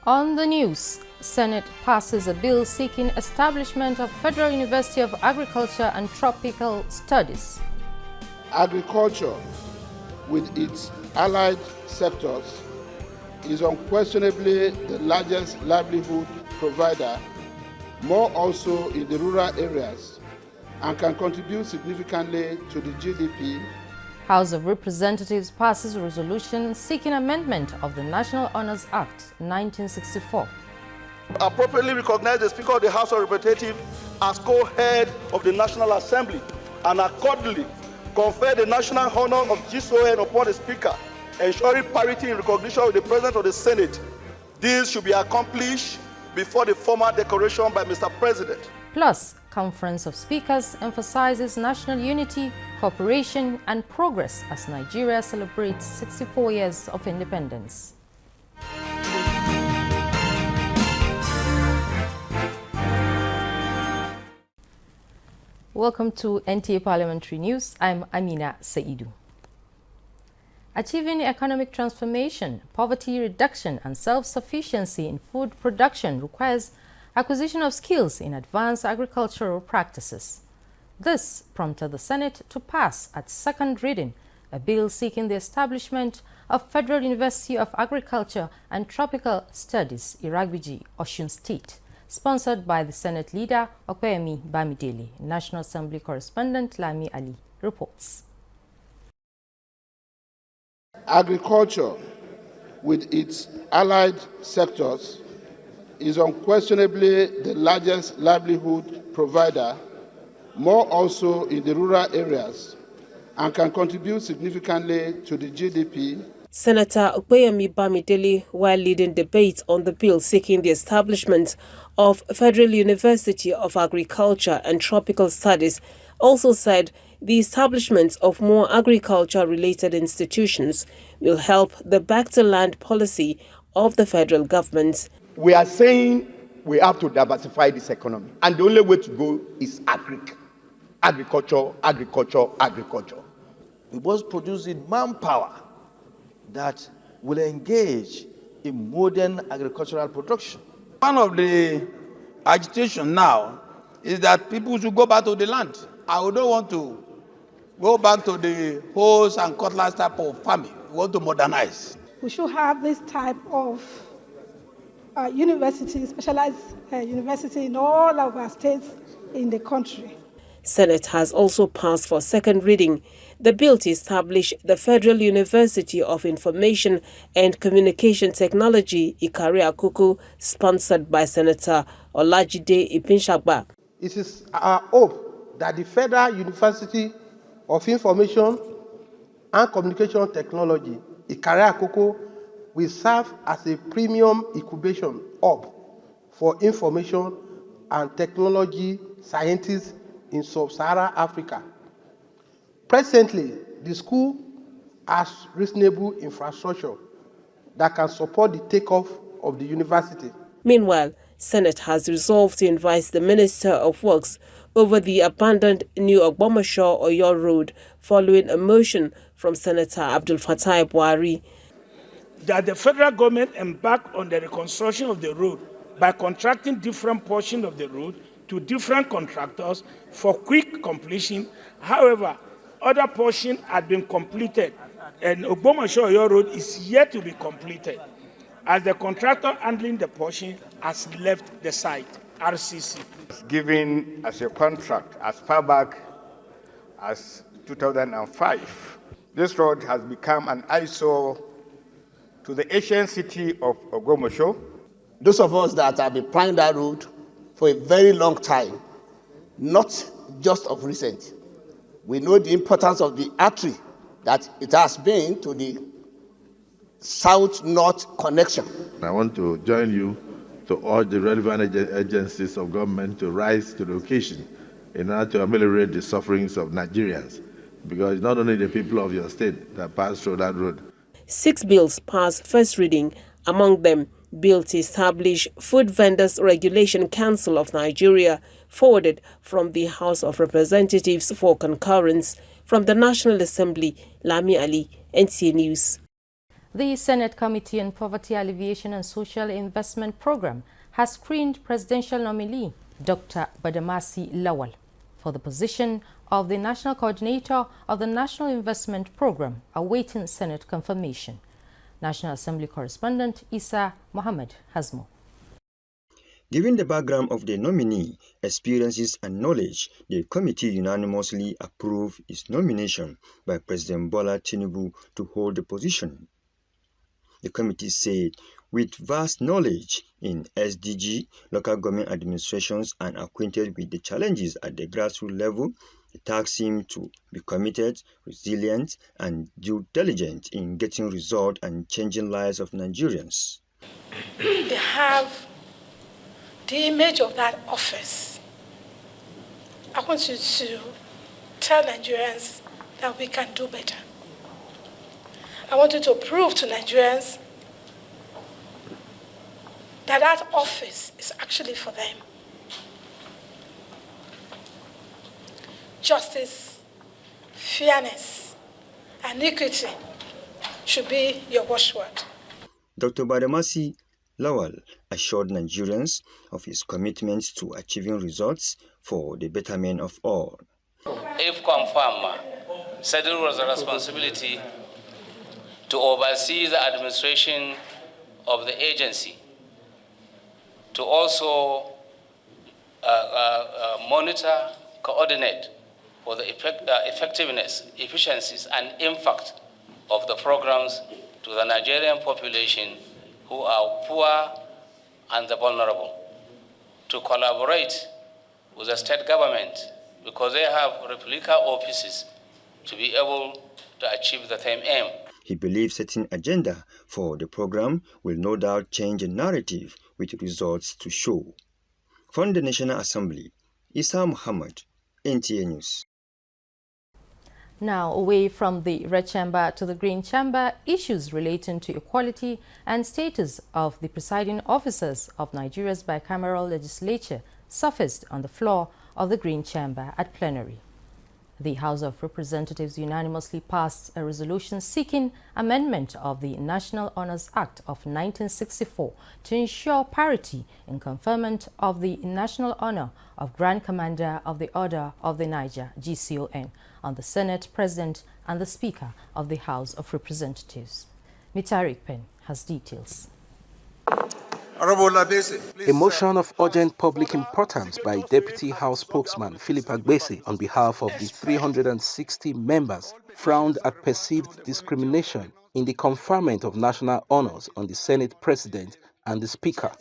On the news, Senate passes a bill seeking establishment of Federal University of Agriculture and Tropical Studies. Agriculture, with its allied sectors, is unquestionably the largest livelihood provider, more also in the rural areas, and can contribute significantly to the GDP. House of Representatives passes a resolution seeking amendment of the National Honours Act 1964. Appropriately recognize the Speaker of the House of Representatives as co-head of the National Assembly and accordingly confer the national honor of GSON upon the Speaker, ensuring parity in recognition with the President of the Senate. This should be accomplished before the formal declaration by Mr. President. Plus, Conference of Speakers emphasizes national unity, cooperation and progress as Nigeria celebrates 64 years of independence. Welcome to NTA Parliamentary News. I'm Amina Saidu. Achieving economic transformation, poverty reduction and self-sufficiency in food production requires acquisition of skills in advanced agricultural practices. This prompted the Senate to pass at second reading a bill seeking the establishment of Federal University of Agriculture and Tropical Studies, Iragbiji, Osun State, sponsored by the Senate leader Okoyemi Bamidele. National Assembly correspondent Lami Ali reports. Agriculture, with its allied sectors, is unquestionably the largest livelihood provider, more also in the rural areas, and can contribute significantly to the GDP. Senator Okoyemi Bamidele, while leading debate on the bill seeking the establishment of Federal University of Agriculture and Tropical Studies, also said the establishment of more agriculture-related institutions will help the back-to-land policy of the federal government. We are saying we have to diversify this economy, and the only way to go is agriculture. We must produce manpower that will engage in modern agricultural production. One of the agitation now is that people should go back to the land. I don't want to go back to the hose and cutlass type of farming. We want to modernize. We should have this type of university, specialized university in all of our states in the country. Senate has also passed for second reading the bill to establish the Federal University of Information and Communication Technology, Ikare Akoko, sponsored by Senator Olajide Ipinshagba. It is our hope that the Federal University of Information and Communication Technology, Ikare Akoko, will serve as a premium incubation hub for information and technology scientists in sub-Saharan Africa. Presently, the school has reasonable infrastructure that can support the takeoff of the university. Meanwhile, Senate has resolved to invite the Minister of Works over the abandoned New Ogbomoso-Oyo Road following a motion from Senator Abdul Fattah Buhari. That the federal government embark on the reconstruction of the road by contracting different portions of the road to different contractors for quick completion. However, other portions had been completed and Ogbomoso-Oyo Road is yet to be completed as the contractor handling the portion has left the site, RCC. Given as a contract as far back as 2005, this road has become an eyesore to the ancient city of Ogbomoso. Those of us that have been planning that road for a very long time, not just of recent, we know the importance of the artery that it has been to the south-north connection. I want to join you to urge the relevant agencies of government to rise to the occasion in order to ameliorate the sufferings of Nigerians, because it's not only the people of your state that pass through that road. 6 bills passed first reading, among them bill to establish Food Vendors Regulation Council of Nigeria, forwarded from the House of Representatives for concurrence. From the National Assembly, Lami Ali, NTA News. The Senate Committee on Poverty Alleviation and Social Investment Program has screened presidential nominee Dr. Badamasi Lawal for the position of the National Coordinator of the National Investment Program, awaiting Senate confirmation. National Assembly correspondent Isa Mohammed has more. Given the background of the nominee, experiences and knowledge, the committee unanimously approved his nomination by President Bola Tinubu to hold the position. The committee said, with vast knowledge in SDG, local government administrations, and acquainted with the challenges at the grassroots level, it tasked him to be committed, resilient, and due diligent in getting results and changing lives of Nigerians. They have the image of that office. I want you to tell Nigerians that we can do better. I want you to prove to Nigerians that that office is actually for them. Justice, fairness, and equity should be your watchword. Dr. Badamasi Lawal assured Nigerians of his commitment to achieving results for the betterment of all. If confirmed, said it was a responsibility to oversee the administration of the agency, to also monitor, coordinate for the effectiveness, efficiencies, and impact of the programs to the Nigerian population who are poor and the vulnerable, to collaborate with the state government because they have replica offices to be able to achieve the same aim. He believes setting agenda for the program will no doubt change the narrative with results to show. From the National Assembly, Isa Muhammad, NTA News. Now, away from the Red Chamber to the Green Chamber, issues relating to equality and status of the presiding officers of Nigeria's bicameral legislature surfaced on the floor of the Green Chamber at plenary. The House of Representatives unanimously passed a resolution seeking amendment of the National Honours Act of 1964 to ensure parity in conferment of the National Honour of Grand Commander of the Order of the Niger, GCON, on the Senate President and the Speaker of the House of Representatives. Mitarik Pen has details. A motion of urgent public importance by Deputy House Spokesman Philip Agbese on behalf of the 360 members frowned at perceived discrimination in the conferment of national honors on the Senate President and the Speaker.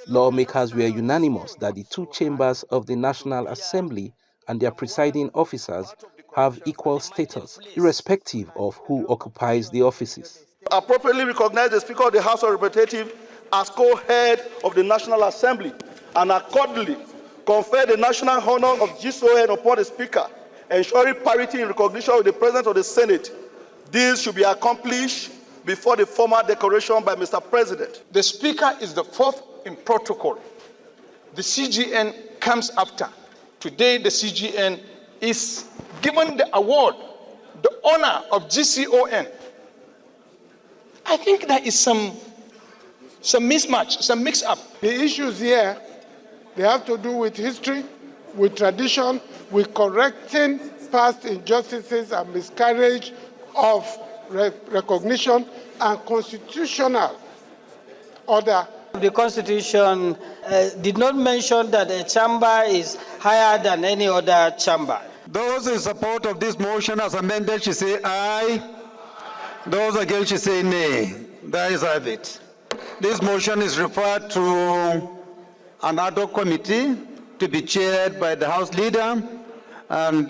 Lawmakers were unanimous that the two chambers of the National Assembly and their presiding officers have equal status, irrespective of who occupies the offices. Appropriately recognize the Speaker of the House of Representatives as co-head of the National Assembly and accordingly confer the national honor of GCON upon the Speaker, ensuring parity in recognition with the President of the Senate. This should be accomplished before the formal declaration by Mr. President. The Speaker is the fourth in protocol. The CGN comes after. Today, the CGN is given the award, the honor of GCON. I think there is some mismatch, some mix-up. The issues here, they have to do with history, with tradition, with correcting past injustices and miscarriage of recognition and constitutional order. The Constitution did not mention that a chamber is higher than any other chamber. Those in support of this motion as amended should say aye. Those against should say nay. That is it. This motion is referred to an ad hoc committee to be chaired by the House Leader, and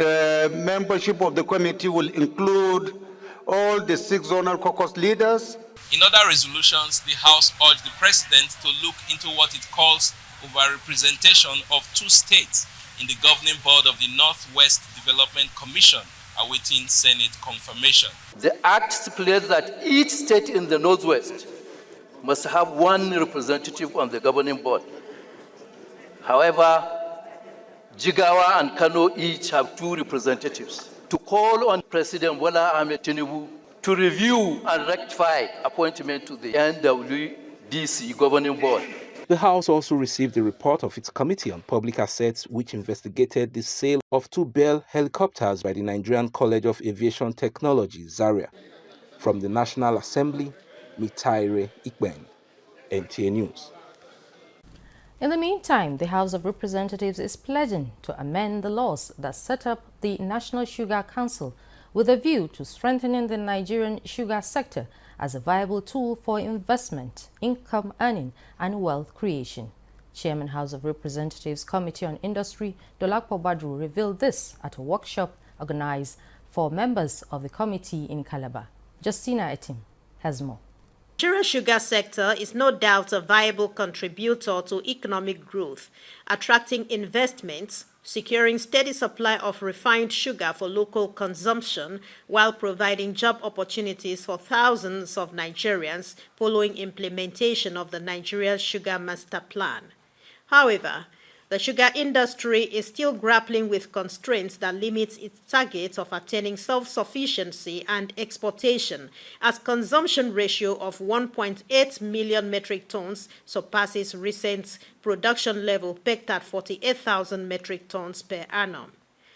membership of the committee will include all the 6 zonal caucus leaders. In other resolutions, the House urged the President to look into what it calls over-representation of 2 states in the governing board of the Northwest Development Commission, awaiting Senate confirmation. The Act stipulates that each state in the Northwest must have 1 representative on the governing board. However, Jigawa and Kano each have 2 representatives. To call on President Bola Ahmed Tinubu to review and rectify appointment to the NWDC governing board. The House also received a report of its Committee on Public Assets, which investigated the sale of 2 Bell helicopters by the Nigerian College of Aviation Technology, Zaria. From the National Assembly, Mitaire Ikben, NTA News. In the meantime, the House of Representatives is pledging to amend the laws that set up the National Sugar Council with a view to strengthening the Nigerian sugar sector as a viable tool for investment, income earning, and wealth creation. Chairman House of Representatives Committee on Industry, Dolapo Badru, revealed this at a workshop organized for members of the committee in Calabar. Justina Etim has more. Nigeria's sugar sector is no doubt a viable contributor to economic growth, attracting investments, securing steady supply of refined sugar for local consumption, while providing job opportunities for thousands of Nigerians following implementation of the Nigeria Sugar Master Plan. However, the sugar industry is still grappling with constraints that limit its target of attaining self-sufficiency and exportation, as consumption ratio of 1.8 million metric tons surpasses recent production level pegged at 48,000 metric tons per annum.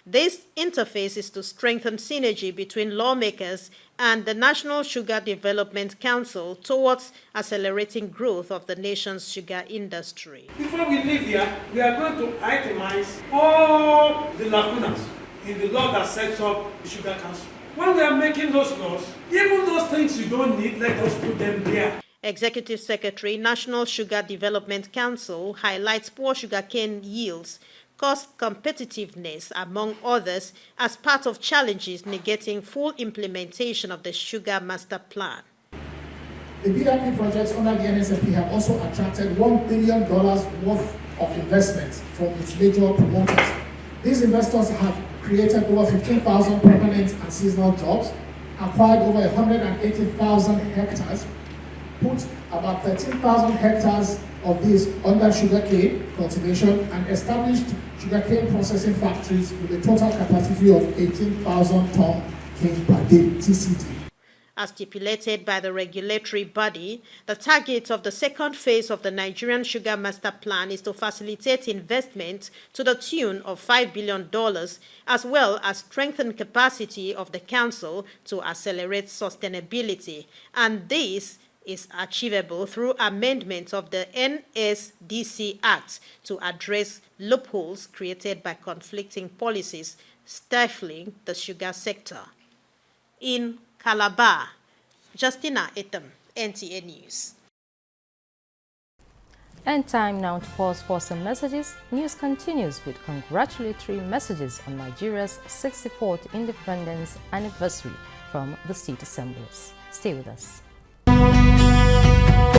This interface is to strengthen synergy between lawmakers and the National Sugar Development Council towards accelerating growth of the nation's sugar industry. Before we leave here, we are going to itemize all the lacunas in the law that sets up the Sugar Council. When we are making those laws, even those things you don't need, let us put them there. Executive Secretary, National Sugar Development Council, highlights poor sugarcane yields, cost competitiveness, among others, as part of challenges negating full implementation of the Sugar Master Plan. The BRP projects under the NSFP have also attracted $1 billion worth of investments from its major promoters. These investors have created over 15,000 permanent and seasonal jobs, acquired over 180,000 hectares, put about 13,000 hectares of these under sugarcane cultivation, and established sugarcane processing factories with a total capacity of 18,000 ton cane per day, TCD. As stipulated by the regulatory body, the target of the second phase of the Nigerian Sugar Master Plan is to facilitate investment to the tune of $5 billion, as well as strengthen capacity of the council to accelerate sustainability. And this is achievable through amendments of the NSDC Act to address loopholes created by conflicting policies stifling the sugar sector. In Calabar, Justina Etam, NTA News. And time now to pause for some messages. News continues with congratulatory messages on Nigeria's 64th independence anniversary from the state assemblies. Stay with us.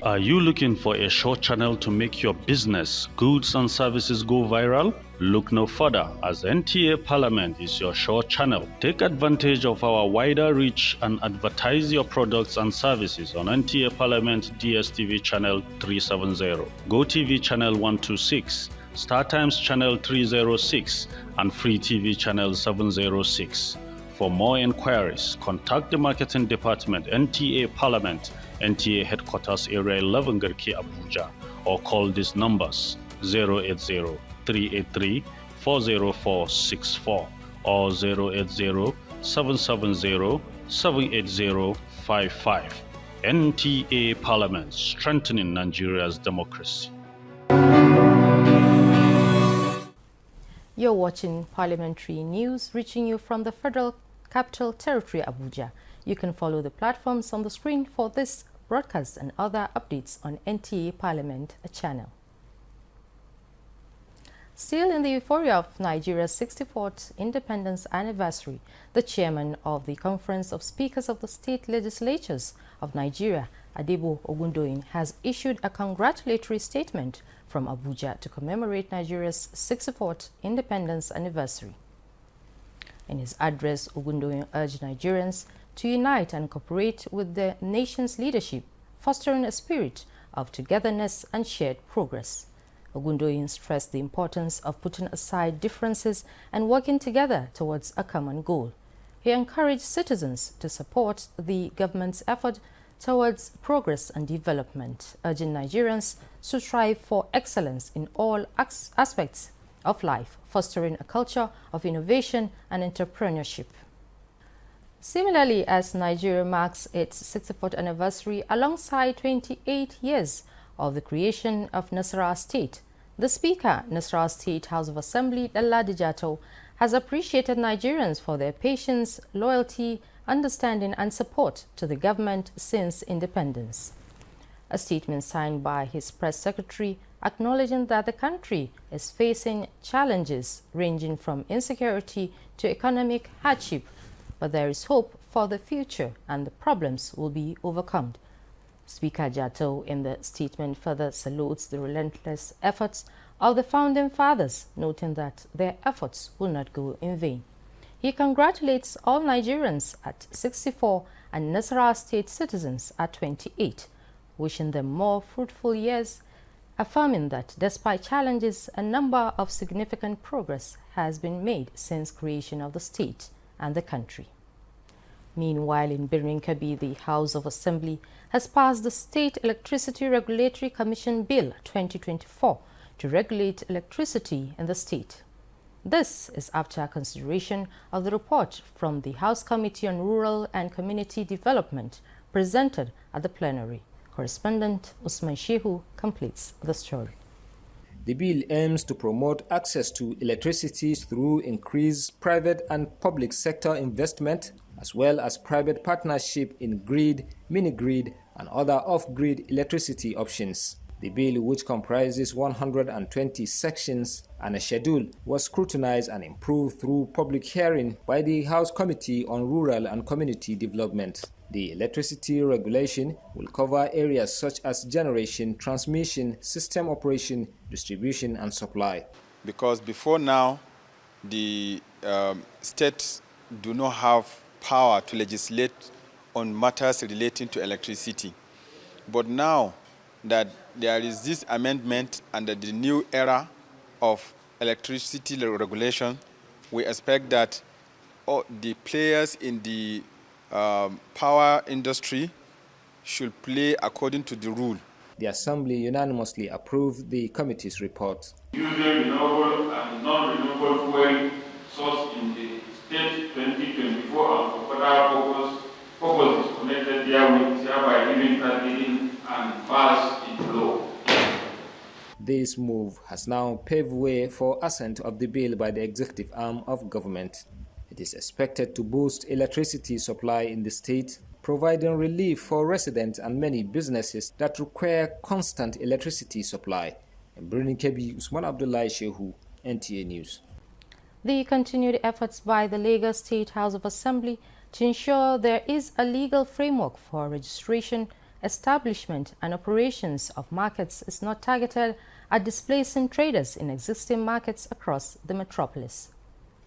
Are you looking for a short channel to make your business, goods and services go viral? Look no further, as NTA Parliament is your short channel. Take advantage of our wider reach and advertise your products and services on NTA Parliament DSTV channel 370, GoTV channel 126, StarTimes channel 306, and Free TV channel 706. For more inquiries, contact the Marketing Department, NTA Parliament, NTA Headquarters Area 11 Garki Abuja, or call these numbers 080-383-40464 or 080-770-78055. NTA Parliament, strengthening Nigeria's democracy. You're watching Parliamentary News, reaching you from the Federal Capital Territory, Abuja. You can follow the platforms on the screen for this broadcast and other updates on NTA Parliament channel. Still in the euphoria of Nigeria's 64th independence anniversary, the chairman of the Conference of Speakers of the State Legislatures of Nigeria, Adebo Ogundoyin, has issued a congratulatory statement from Abuja to commemorate Nigeria's 64th independence anniversary. In his address, Ogundoyin urged Nigerians to unite and cooperate with the nation's leadership, fostering a spirit of togetherness and shared progress. Ogundoyin stressed the importance of putting aside differences and working together towards a common goal. He encouraged citizens to support the government's effort towards progress and development, urging Nigerians to strive for excellence in all aspects of life, fostering a culture of innovation and entrepreneurship. Similarly, as Nigeria marks its 64th anniversary alongside 28 years of the creation of Nasarawa State, the Speaker, Nasarawa State House of Assembly, Dalla Jato, has appreciated Nigerians for their patience, loyalty, understanding and support to the government since independence. A statement signed by his press secretary acknowledging that the country is facing challenges ranging from insecurity to economic hardship, but there is hope for the future and the problems will be overcome. Speaker Jato in the statement further salutes the relentless efforts of the founding fathers, noting that their efforts will not go in vain. He congratulates all Nigerians at 64 and Nasarawa State citizens at 28, wishing them more fruitful years, affirming that despite challenges, a number of significant progress has been made since creation of the state and the country. Meanwhile, in Birnin Kebbi, the House of Assembly has passed the State Electricity Regulatory Commission Bill 2024 to regulate electricity in the state. This is after consideration of the report from the House Committee on Rural and Community Development presented at the plenary. Correspondent Usman Shehu completes the story. The bill aims to promote access to electricity through increased private and public sector investment, as well as private partnership in grid, mini-grid, and other off-grid electricity options. The bill, which comprises 120 sections and a schedule, was scrutinized and improved through public hearing by the House Committee on Rural and Community Development. The electricity regulation will cover areas such as generation, transmission, system operation, distribution, and supply. Because before now, the states do not have power to legislate on matters relating to electricity. But now that there is this amendment under the new era of electricity regulation, we expect that all the players in the power industry should play according to the rule. The Assembly unanimously approved the committee's report. Using renewable and non-renewable fuel source in the state 2024 and for other purposes connected therewith, thereby giving targeting and pass into law. This move has now paved way for assent of the bill by the executive arm of government. It is expected to boost electricity supply in the state, providing relief for residents and many businesses that require constant electricity supply. In Birnin Kebbi, Usman Abdullahi Shehu, NTA News. The continued efforts by the Lagos State House of Assembly to ensure there is a legal framework for registration, establishment and operations of markets is not targeted at displacing traders in existing markets across the metropolis.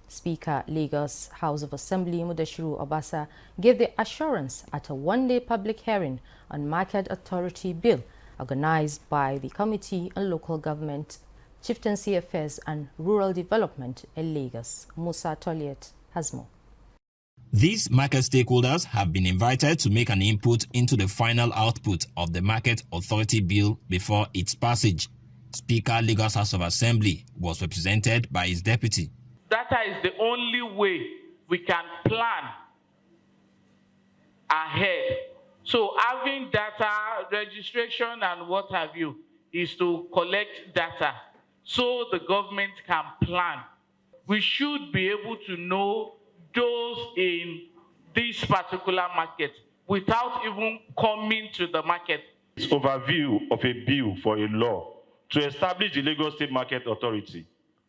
Speaker, Lagos House of Assembly Mudashiru Obasa gave the assurance at a one-day public hearing on Market Authority Bill organized by the Committee on Local Government, Chieftaincy Affairs and Rural Development in Lagos. Musa Toliet has more. These market stakeholders have been invited to make an input into the final output of the Market Authority Bill before its passage. Speaker, Lagos House of Assembly was represented by his deputy. Data is the only way we can plan ahead. So having data, registration and what have you, is to collect data so the government can plan. We should be able to know those in this particular market without even coming to the market. It's overview of a bill for a law to establish the Lagos State Market Authority,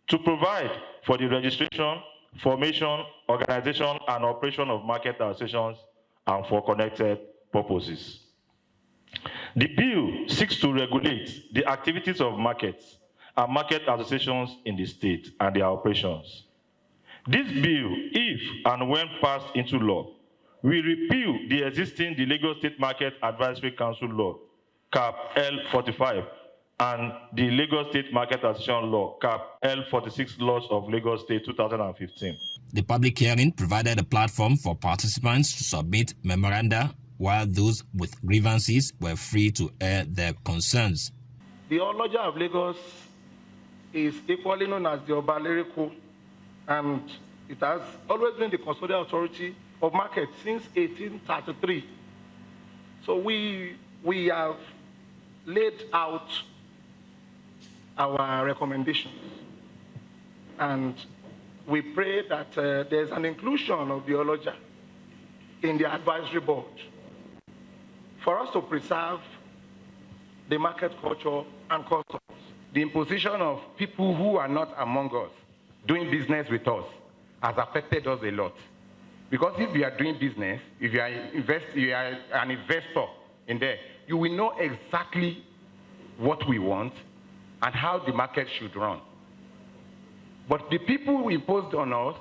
to provide for the registration, formation, organization, and operation of market associations and for connected purposes. The bill seeks to regulate the activities of markets and market associations in the state and their operations. This bill, if and when passed into law, will repeal the existing Lagos State Market Advisory Council Law, Cap L45, and the Lagos State Market Association Law, Cap L46 Laws of Lagos State 2015. The public hearing provided a platform for participants to submit memoranda, while those with grievances were free to air their concerns. The Oloja of Lagos is equally known as the Obaleriku, and it has always been the custodial authority of market since 1833. So we have laid out our recommendations, and we pray that there's an inclusion of the Oloja in the advisory board for us to preserve the market culture and customs. The imposition of people who are not among us doing business with us has affected us a lot. Because if you are doing business, if you are an investor in there, you will know exactly what we want and how the market should run. But the people who imposed on us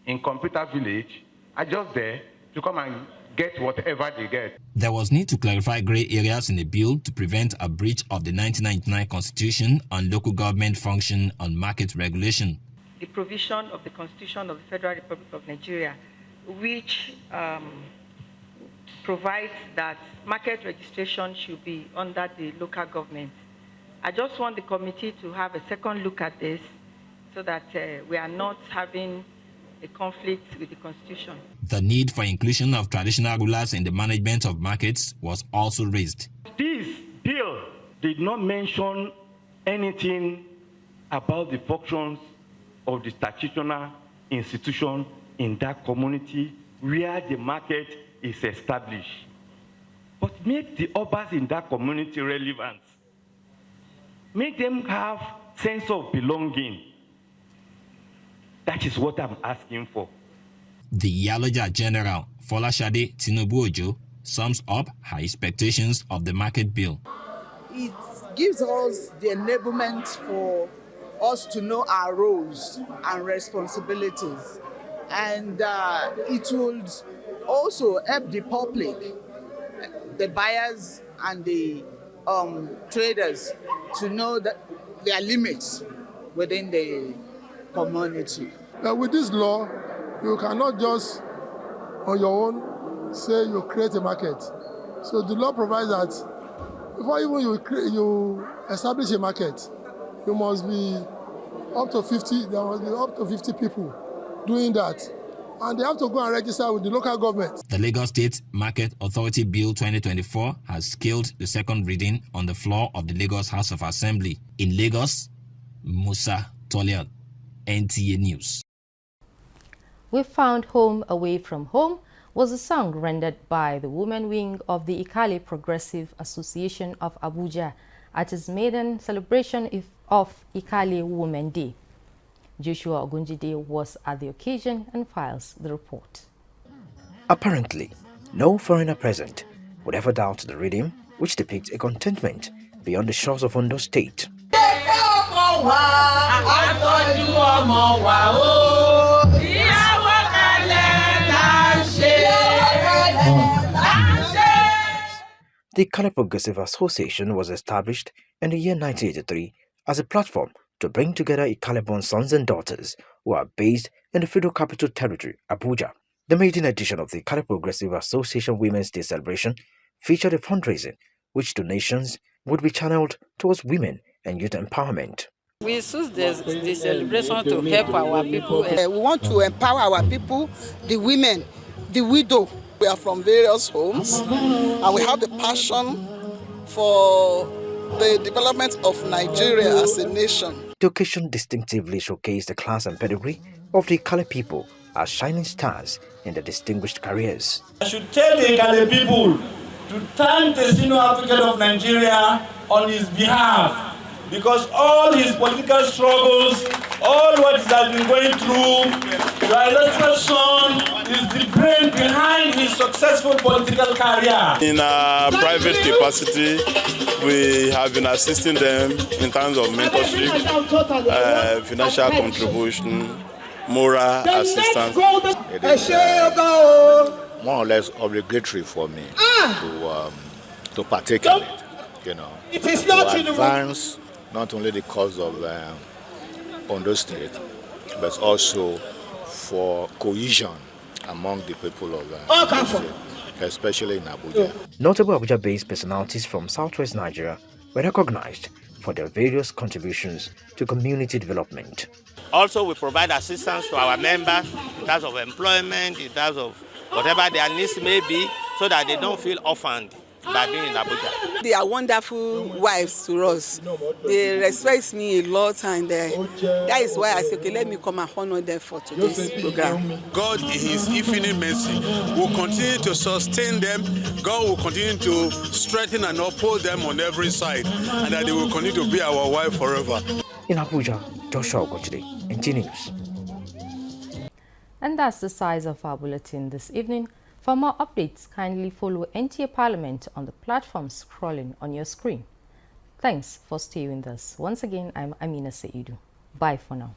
in Computer Village are just there to come and get whatever they get. There was need to clarify grey areas in the bill to prevent a breach of the 1999 Constitution on local government function on market regulation. The provision of the Constitution of the Federal Republic of Nigeria, which provides that market registration should be under the local government. I just want the committee to have a second look at this so that we are not having a conflict with the Constitution. The need for inclusion of traditional rulers in the management of markets was also raised. This bill did not mention anything about the functions of the statutory institution in that community where the market is established. But make the obas in that community relevant. Make them have sense of belonging. That is what I'm asking for. The Iyaloja General, Folashade Tinubu Ojo, sums up her expectations of the market bill. It gives us the enablement for us to know our roles and responsibilities. And it would also help the public, the buyers and the traders, to know that there are limits within the community. Now with this law, you cannot just on your own say you create a market. So the law provides that before even you establish a market, you must be up to 50. There must be up to 50 people doing that, and they have to go and register with the local government. The Lagos State Market Authority Bill 2024 has scaled the second reading on the floor of the Lagos House of Assembly. In Lagos, Musa Toliad, NTA News. We Found Home Away from Home was a song rendered by the women wing of the Ikale Progressive Association of Abuja at its maiden celebration of Ikale Women Day. Joshua Ogunjide was at the occasion and files the report. Apparently, no foreigner present would ever doubt the rhythm, which depicts a contentment beyond the shores of Ondo State. The Ikale Progressive Association was established in the year 1983 as a platform to bring together Ikale-born sons and daughters who are based in the Federal Capital Territory, Abuja. The maiden edition of the Ikale Progressive Association Women's Day celebration featured a fundraising, which donations would be channeled towards women and youth empowerment. We use the celebration to help our people. We want to empower our people, the women, the widow. We are from various homes, and we have the passion for the development of Nigeria as a nation. The occasion distinctively showcased the class and pedigree of the Ikale people as shining stars in their distinguished careers. I should tell the Ikale people to thank the senior advocate of Nigeria on his behalf, because all his political struggles, all what he has been going through, your illustrious son is the brain behind his successful political career. In our private capacity, we have been assisting them in terms of mentorship, financial contribution, moral assistance. It is more or less obligatory for me to partake in it. You know, it is not to advance not only the cause of Ondo State, but also for cohesion among the people of the state, especially in Abuja. Notable Abuja-based personalities from southwest Nigeria were recognized for their various contributions to community development. Also, we provide assistance to our members in terms of employment, in terms of whatever their needs may be, so that they don't feel orphaned by being in Abuja. They are wonderful wives to us. They respect me a lot, and that is why I said, okay, let me come and honor them for today's program. God, in His infinite mercy, will continue to sustain them. God will continue to strengthen and uphold them on every side, and that they will continue to be our wife forever. In Abuja, Joshua Ogochide, NTA News. And that's the size of our bulletin this evening. For more updates, kindly follow NTA Parliament on the platform scrolling on your screen. Thanks for staying with us. Once again, I'm Amina Seidu. Bye for now.